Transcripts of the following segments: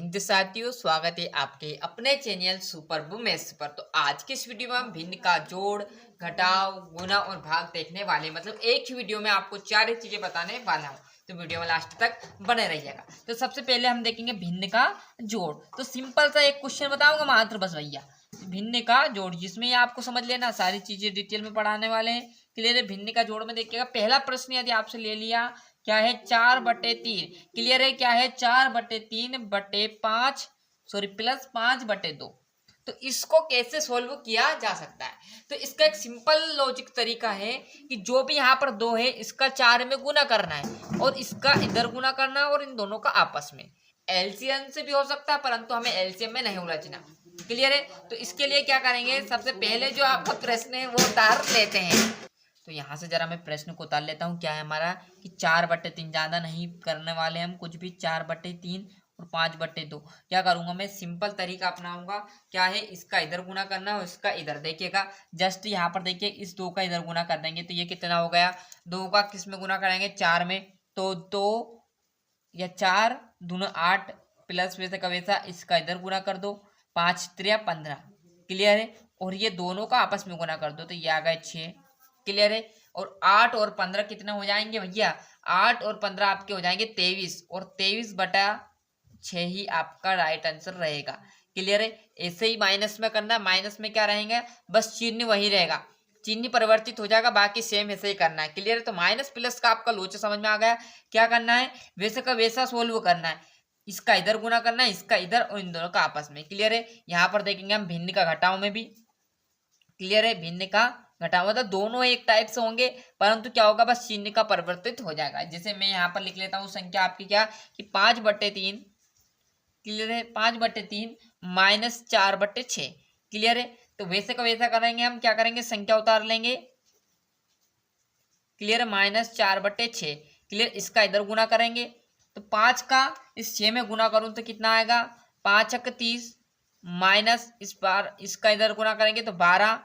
जी साथियों, स्वागत है आपके अपने चैनल सुपर वुमेन्स पर। तो आज की इस वीडियो में हम भिन्न का जोड़, घटाव, गुणा और भाग देखने वाले, मतलब एक ही वीडियो में आपको चार चीजें बताने वाला हूँ। तो वीडियो में लास्ट तक बने रहिएगा। तो सबसे पहले हम देखेंगे भिन्न का जोड़। तो सिंपल सा एक क्वेश्चन बताऊंगा मात्र बस भैया, भिन्न का जोड़, जिसमें ये आपको समझ लेना, सारी चीजें डिटेल में पढ़ाने वाले हैं। क्लियर है। भिन्न का जोड़ में देखिएगा, पहला प्रश्न यदि आपसे ले लिया, क्या है 4/3। क्लियर है। क्या है 4/3/5, सॉरी प्लस 5/2। तो इसको कैसे सोल्व किया जा सकता है? तो इसका एक सिंपल लॉजिक तरीका है कि जो भी यहाँ पर दो है, इसका 4 में गुना करना है और इसका इधर गुना करना है और इन दोनों का आपस में। एलसीएम से भी हो सकता है, परंतु हमें एलसीएम में नहीं उलझना। क्लियर है। तो इसके लिए क्या करेंगे, सबसे पहले जो आपका प्रश्न है वो उतार लेते हैं। तो यहाँ से जरा मैं प्रश्न को उतार लेता हूँ। क्या है हमारा कि 4/3, ज्यादा नहीं करने वाले हम कुछ भी। 4/3 और 5/2 क्या करूंगा मैं, सिंपल तरीका अपनाऊंगा। क्या है, इसका इधर गुना करना है और इसका इधर। देखिएगा जस्ट यहाँ पर देखिए, इस दो का इधर गुना कर देंगे तो ये कितना हो गया, दो का किस में गुना करेंगे, 4 में। तो 2 या 4 दूना 8, प्लस वैसे का वैसा इसका इधर गुना कर दो, 5×3=15। क्लियर है। और ये दोनों का आपस में गुना कर दो तो ये आ गए 6। क्लियर है। और 8 और 15 कितने हो जाएंगे भैया, 8 और 15 आपके हो जाएंगे 23, और 23/6 ही आपका राइट आंसर रहेगा। क्लियर है। ऐसे ही माइनस में करना, माइनस में क्या रहेंगे, बस चिन्ह वही रहेगा, चिन्ह परिवर्तित हो जाएगा, बाकी सेम ऐसे ही करना है। क्लियर है। तो माइनस प्लस का आपका लोचा समझ में आ गया। क्या करना है, वैसे का वैसा सोल्व करना है, इसका इधर गुना करना है, इसका इधर, और इन दोनों का आपस में। क्लियर है। यहाँ पर देखेंगे हम भिन्न का घटाव में भी। क्लियर है। भिन्न का घटाव मतलब दोनों एक टाइप से होंगे, परंतु क्या होगा, बस चिन्ह का परिवर्तित हो जाएगा। जैसे मैं यहाँ पर लिख लेता हूँ संख्या आपकी क्या कि 5/3। क्लियर है। 5/3 -4/6। क्लियर है। तो वैसे का वैसा करेंगे हम, क्या करेंगे, संख्या उतार लेंगे। क्लियर है। -4/6। क्लियर। इसका इधर गुना करेंगे तो 5 का इस 6 में गुना करूं तो कितना आएगा, 5×30, माइनस इस बार इसका इधर गुना करेंगे तो 12,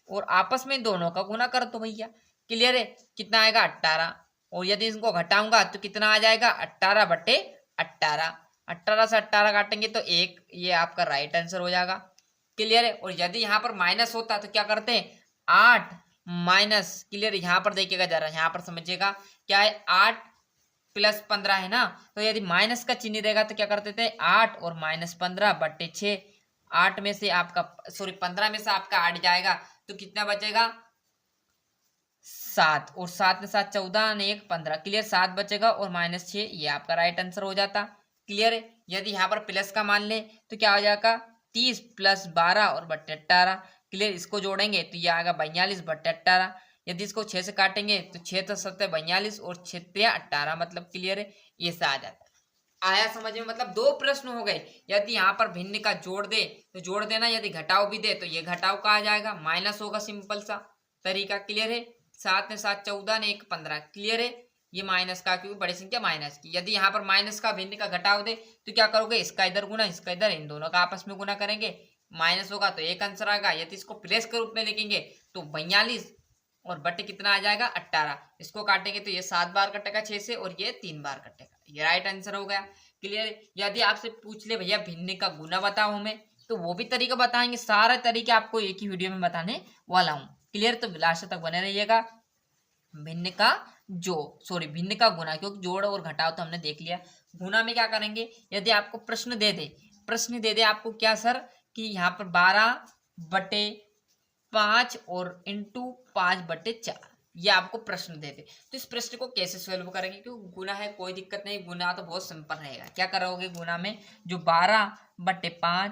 और आपस में दोनों का गुना कर दो भैया। क्लियर है। कितना आएगा, 18। और यदि इसको घटाऊंगा तो कितना आ जाएगा, 18/18। 18 से 18 काटेंगे तो 1, ये आपका राइट आंसर हो जाएगा। क्लियर है। और यदि यहाँ पर माइनस होता तो क्या करते हैं, 8 माइनस, क्लियर, यहाँ पर देखिएगा जरा, यहाँ पर समझिएगा, क्या है 8 + 15 है ना, तो यदि माइनस का चिन्ह रहेगा तो क्या करते थे, 8 और -15/6। 8 में से आपका, सॉरी 15 में से आपका 8 जाएगा तो कितना बचेगा, 7, और 7 में 7 14 और 1 15। क्लियर। 7 बचेगा और -6, ये आपका राइट आंसर हो जाता। क्लियर है। यदि यहाँ पर प्लस का मान ले तो क्या हो जाएगा, 30 + 12 और बट्टे 18। क्लियर। इसको जोड़ेंगे तो ये आएगा 42/18। यदि इसको 6 से काटेंगे तो 6 तो 7 42 और 6 18, मतलब क्लियर है, ये से आ जाता। आया समझ में, मतलब दो प्रश्न हो गए। यदि यहाँ पर भिन्न का जोड़ दे तो जोड़ देना, यदि घटाव भी दे तो ये घटाव का आ जाएगा, माइनस होगा, सिंपल सा तरीका। क्लियर है। 7 में 7 14 ने 1 15। क्लियर है। ये माइनस का, क्योंकि बड़ी संख्या माइनस की। यदि यहाँ पर माइनस का भिन्न का घटाव दे तो क्या करोगे, इसका इधर गुना, इसका इधर, इन दोनों का आपस में गुना करेंगे, माइनस होगा तो एक आंसर आएगा। यदि इसको प्लस के रूप में लिखेंगे तो 42 और बटे कितना आ जाएगा, 18। इसको काटेंगे तो ये 7 बार कटेगा 6 से, और ये 3 बार कटेगा, ये राइट आंसर हो गया। क्लियर। यदि आपसे पूछ ले भैया भिन्न का गुना बताओ हमें, तो वो भी तरीका बताएंगे। सारे तरीके आपको एक ही वीडियो में बताने वाला हूँ। क्लियर। तो लास्ट तक बने रहिएगा। भिन्न का जो, सॉरी भिन्न का गुना, क्योंकि जोड़ और घटाव तो हमने देख लिया। गुना में क्या करेंगे, यदि आपको प्रश्न दे दे, प्रश्न दे दे आपको क्या सर, कि यहाँ पर 12/5 और इंटू 5/4, ये आपको प्रश्न दे दे, तो इस प्रश्न को कैसे सॉल्व करेंगे, क्योंकि गुना है, कोई दिक्कत नहीं, गुना तो बहुत सिंपल रहेगा। क्या करोगे गुना में, जो 12/5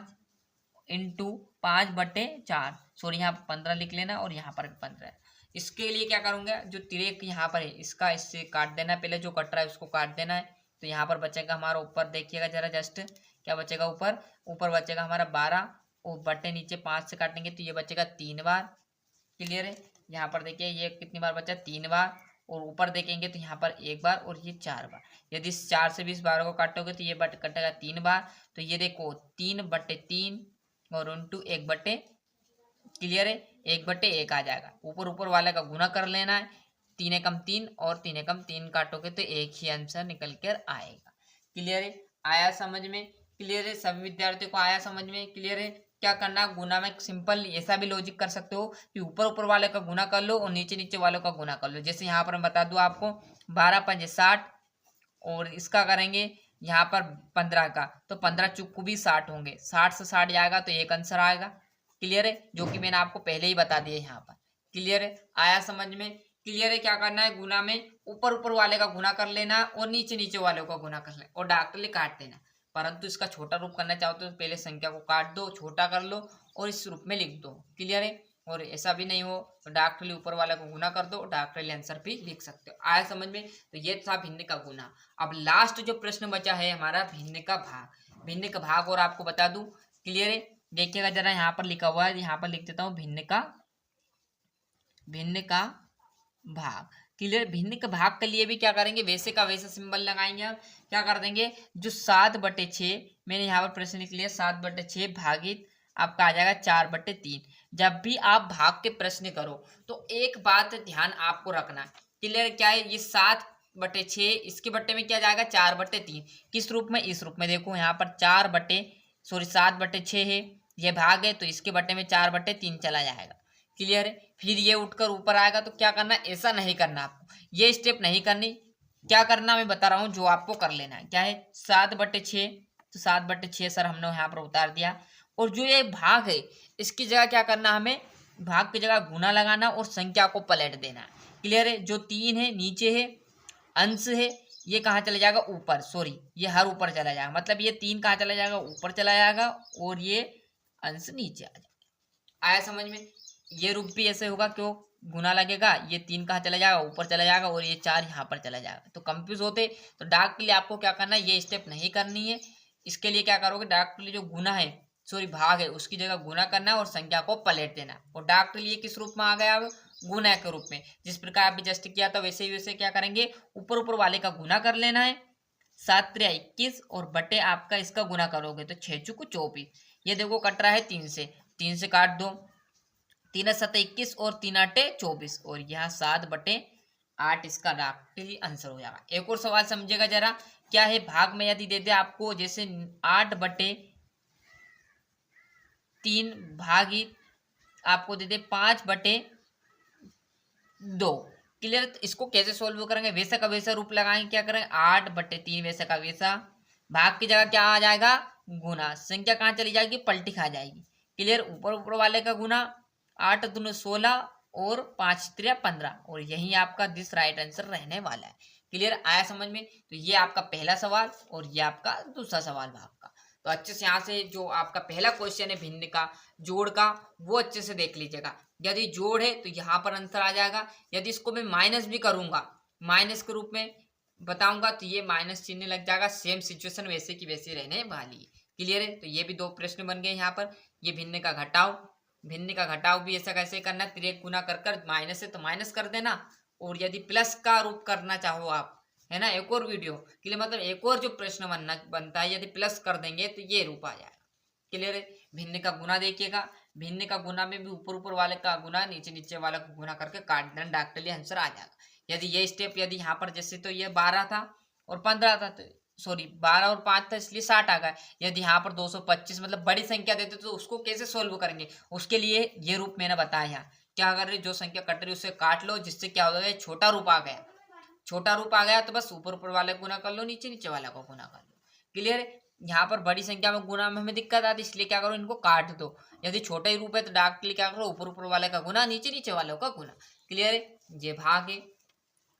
इंटू 5/4, सॉरी यहाँ पर 15 लिख लेना, और यहाँ पर भी 15। इसके लिए क्या करूंगा, जो तिरेक यहाँ पर है इसका इससे काट देना, पहले जो कट रहा है उसको काट देना है। तो यहाँ पर बचेगा हमारा, ऊपर देखिएगा जरा, जस्ट क्या बचेगा, ऊपर ऊपर बचेगा हमारा 12, और बटे नीचे 5 से काटेंगे तो ये बचेगा 3 बार। क्लियर है। यहाँ पर देखिए ये कितनी बार बचा, 3 बार, और ऊपर देखेंगे तो यहाँ पर 1 बार और ये 4 बार। यदि 4 से 20 बारों को काटोगे तो ये कटेगा 3 बार। तो ये देखो 3/3 और इंटू 1/, क्लियर है, 1/1 आ जाएगा। ऊपर ऊपर वाले का गुना कर लेना है, 3 एकम 3 और 3 एकम 3 काटोगे तो एक ही आंसर निकल कर आएगा। क्लियर है। आया समझ में। क्लियर है, सभी विद्यार्थियों को आया समझ में? क्लियर है। क्या करना, गुना में सिंपल ऐसा भी लॉजिक कर सकते हो कि ऊपर ऊपर वाले का गुना कर लो और नीचे नीचे वालों का गुना कर लो। जैसे यहाँ पर मैं बता दूं आपको, 12 पंजे 60 और इसका करेंगे यहाँ पर 15 का, तो 15 चुक्कू भी 60 होंगे, 60 से 60 जाएगा तो एक आंसर आएगा। क्लियर है, जो कि मैंने आपको पहले ही बता दिया यहाँ पर। क्लियर है, आया समझ में? क्लियर है। क्या करना है, गुना में ऊपर ऊपर वाले का गुना कर लेना और नीचे नीचे वालों का गुना कर लेना और डायरेक्टली काट देना। परंतु इसका छोटा रूप करना चाहते हो तो पहले संख्या को काट दो, छोटा कर लो और इस रूप में लिख दो। क्लियर है। और ऐसा भी नहीं हो तो डायरेक्टली ऊपर वाले को गुना कर दो, डायरेक्टली आंसर भी लिख सकते हो। आया समझ में? तो ये था भिन्न का गुना। अब लास्ट जो प्रश्न बचा है हमारा भिन्न का भाग। भिन्न का भाग और आपको बता दूं। क्लियर है, देखिएगा जरा, यहाँ पर लिखा हुआ है, यहाँ पर लिख देता हूँ भिन्न का भाग। क्लियर, भिन्न का भाग के लिए भी क्या करेंगे, वैसे का वैसा सिंबल लगाएंगे। हम क्या कर देंगे, जो 7/6 मैंने यहाँ पर प्रश्न लिख लिया, 7/6 भागित आपका आ जाएगा 4/3। जब भी आप भाग के प्रश्न करो तो एक बात ध्यान आपको रखना। क्लियर, क्या है, ये 7/6 इसके बट्टे में क्या जाएगा, 4/3। किस रूप में, इस रूप में। देखो यहाँ पर 7/6 है, ये भाग है, तो इसके बट्टे में 4/3 चला जाएगा। क्लियर है। फिर ये उठकर ऊपर आएगा तो क्या करना, ऐसा नहीं करना आपको, ये स्टेप नहीं करनी। क्या करना मैं बता रहा हूँ, जो आपको कर लेना है। क्या है, 7/6, तो 7/6 सर हमने यहाँ पर उतार दिया। और जो ये भाग है इसकी जगह क्या करना, हमें भाग की जगह गुना लगाना और संख्या को पलट देना। क्लियर है। जो 3 है नीचे है, अंश है, ये कहाँ चला जाएगा, ऊपर। सॉरी, ये हर ऊपर चला जाएगा, मतलब ये 3 कहाँ चला जाएगा, ऊपर चला जाएगा और ये अंश नीचे आ जाएगा। आया समझ में? ये रूप भी ऐसे होगा, क्यों, गुना लगेगा, ये 3 कहाँ चला जाएगा, ऊपर चला जाएगा और ये 4 यहाँ पर चला जाएगा। तो कंफ्यूज होते तो डार्क के लिए आपको क्या करना है, ये स्टेप नहीं करनी है। इसके लिए क्या करोगे, डार्क के लिए जो गुना है, सॉरी भाग है, उसकी जगह गुना करना है और संख्या को पलट देना। और डार्क के लिए किस रूप में आ गया, अब गुना के रूप में। जिस प्रकार अभी जस्ट किया था वैसे ही वैसे क्या करेंगे, ऊपर ऊपर वाले का गुना कर लेना है, 7×3 = 21 और बटे आपका इसका गुना करोगे तो 6×4 = 24। ये देखो कट रहा है 3 से काट दो, 3×7 = 21 और 3×8 = 24 और यहाँ 7/8 इसका डायरेक्टली आंसर हो जाएगा। एक और सवाल समझेगा जरा, क्या है, भाग में यदि दे दे आपको जैसे 8/3 भागित आपको दे दे 5/2। क्लियर, इसको कैसे सोल्व करेंगे, वैसा का वैसा रूप लगाएंगे। क्या करेंगे, 8/3 वैसा का वैसा, भाग की जगह क्या आ जाएगा, गुना, संख्या कहाँ चली जाएगी, पलटी खा जाएगी। क्लियर, ऊपर ऊपर वाले का गुना, 8 दूनी 16 और 5 3 15 और यही आपका दिस राइट आंसर रहने वाला है। क्लियर, आया समझ में? तो ये आपका पहला सवाल और ये आपका दूसरा सवाल भाग का। तो अच्छे से यहाँ से जो आपका पहला क्वेश्चन है भिन्न का जोड़ का, वो अच्छे से देख लीजिएगा। यदि जोड़ है तो यहाँ पर आंसर आ जाएगा। यदि इसको मैं माइनस भी करूंगा, माइनस के रूप में बताऊंगा तो ये माइनस चिन्ह लग जाएगा। सेम सिचुएशन वैसे की वैसी रहने वाली है। क्लियर है। तो ये भी 2 प्रश्न बन गए यहाँ पर। ये भिन्न का घटाव भी ऐसा कैसे करना, तिरेक गुना कर माइनस है तो माइनस कर देना, और यदि प्लस का रूप करना चाहो आप, है ना, एक और वीडियो के लिए, मतलब एक और जो प्रश्न बनता है, यदि प्लस कर देंगे तो ये रूप आ जाएगा। क्लियर है। भिन्न का गुना देखिएगा, भिन्न का गुना में भी ऊपर ऊपर वाले का गुना नीचे नीचे वाले को गुना करके काट देना, डायरेक्टली आंसर आ जाएगा। यदि ये स्टेप, यदि यहाँ पर जैसे तो ये 12 था और 15 था, तो सॉरी 12 और 5 था इसलिए 60 आ गया। यदि यहाँ पर 225 मतलब बड़ी संख्या देते तो उसको कैसे सोल्व करेंगे, उसके लिए ये रूप मैंने बताया। क्या कर रहे, जो संख्या कट रही उसे काट लो, जिससे क्या हो गया, छोटा रूप आ गया। छोटा रूप आ गया तो बस ऊपर ऊपर वाले को गुना कर लो, नीचे नीचे वाले को गुना कर लो। क्लियर है। यहाँ पर बड़ी संख्या में गुना में हमें दिक्कत आती है, इसलिए क्या करो, इनको काट दो। यदि छोटा ही रूप है तो डायरेक्टली क्या करो, ऊपर ऊपर वाले का गुना, नीचे नीचे वालों का गुना। क्लियर है। ये भाग है,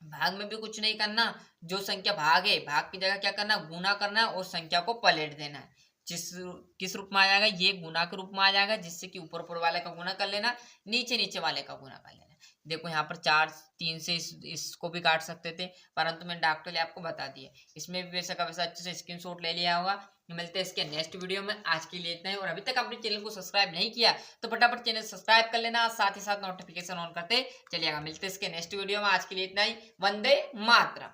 भाग में भी कुछ नहीं करना। जो संख्या भाग है, भाग की जगह क्या करना, गुना करना है और संख्या को पलट देना है। किस रूप में आ जाएगा, ये गुना के रूप में आ जाएगा, जिससे कि ऊपर ऊपर वाले का गुना कर लेना, नीचे नीचे वाले का गुना कर लेना। देखो यहाँ पर 4 3 से इसको भी काट सकते थे, परंतु मैंने डायरेक्टली आपको बता दिया। इसमें भी वैसा का वैसा अच्छे से स्क्रीनशॉट ले लिया होगा। मिलते हैं इसके नेक्स्ट वीडियो में। आज के लिए इतना ही, और अभी तक अपने चैनल को सब्सक्राइब नहीं किया तो फटाफट चैनल सब्सक्राइब कर लेना, साथ ही साथ नोटिफिकेशन ऑन करते चलिएगा। मिलते हैं इसके नेक्स्ट वीडियो में। आज के लिए इतना ही। वंदे मातरम।